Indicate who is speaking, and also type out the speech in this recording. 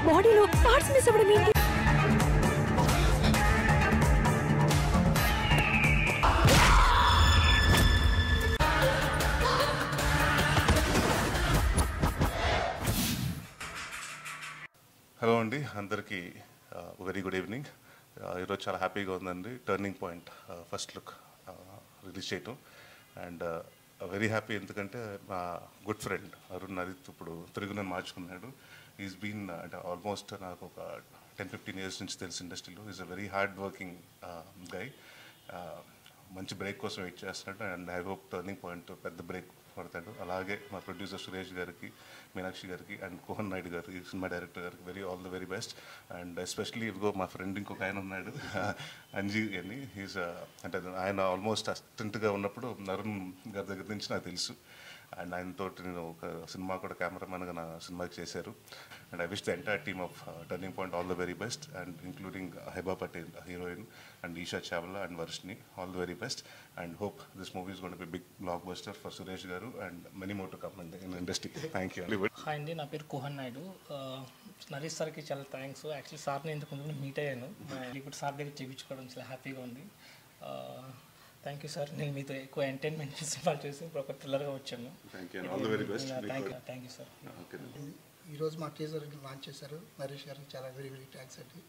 Speaker 1: బాడీలో parts miss అవ్వడం ఏంటి?
Speaker 2: హలో అండి, అందరికీ వెరీ గుడ్ ఈవినింగ్. ఈరోజు చాలా హ్యాపీగా ఉందండి. Turning point first look release చేయటం. అండ్ వెరీ హ్యాపీ ఎందుకంటే మా గుడ్ ఫ్రెండ్ అరుణ్ ఆదిత్ ఇప్పుడు తిరుగున మార్చుకున్నాడు. ఈజ్ బీన్ అంటే ఆల్మోస్ట్ నాకు ఒక 10-15 years నుంచి తెలుసు ఇండస్ట్రీలో. Is a very hard working guy. మంచి బ్రేక్ కోసం వెయిట్ చేస్తున్నాడు. And I hope turning point పెద్ద బ్రేక్ పడతాడు. అలాగే మా ప్రొడ్యూసర్ సురేష్ గారికి, మీనాక్షి గారికి అండ్ కోహన్ నాయుడు గారికి, సినిమా డైరెక్టర్ గారికి all the very best. And especially ఇదిగో మా ఫ్రెండ్ ఇంకొక ఆయన ఉన్నాడు, అంజీ అని. హీస్ అంటే ఆయన ఆల్మోస్ట్ అసిస్టెంట్గా ఉన్నప్పుడు అరుణ్ గారి దగ్గర నుంచి నాకు తెలుసు. అండ్ ఆయనతో నేను ఒక సినిమా కూడా కెమెరామెన్గా నా సినిమాకి చేశారు. And I wish the entire team of turning point all the very best. And including Hebah Patel heroine and Esha Chawla and Varshini, all the very best. And hope this movie is going to be a big blockbuster for Suresh Garu and many more to come in the industry. Thank you.
Speaker 3: Hi అండి, నా పేరు Cohen Naidu. Naresh సార్కి చాలా thanks. Actually సార్ని ఇంతకుముందు meet అయ్యాను. ఇప్పుడు sir దగ్గర చేయించుకోవడం చాలా హ్యాపీగా ఉంది. Thank you sir. నేను మీతో ఎక్కువ ఎంటర్టైన్మెంట్ సినిమాలు చేసి ఇప్పుడు ఒక థ్రిల్లర్గా వచ్చాను. Thank you sir.
Speaker 4: ఈరోజు మా టీజర్ లాంచ్ చేశారు నరేష్ గారికి చాలా వెరీ వెరీ థ్యాంక్స్ అండి.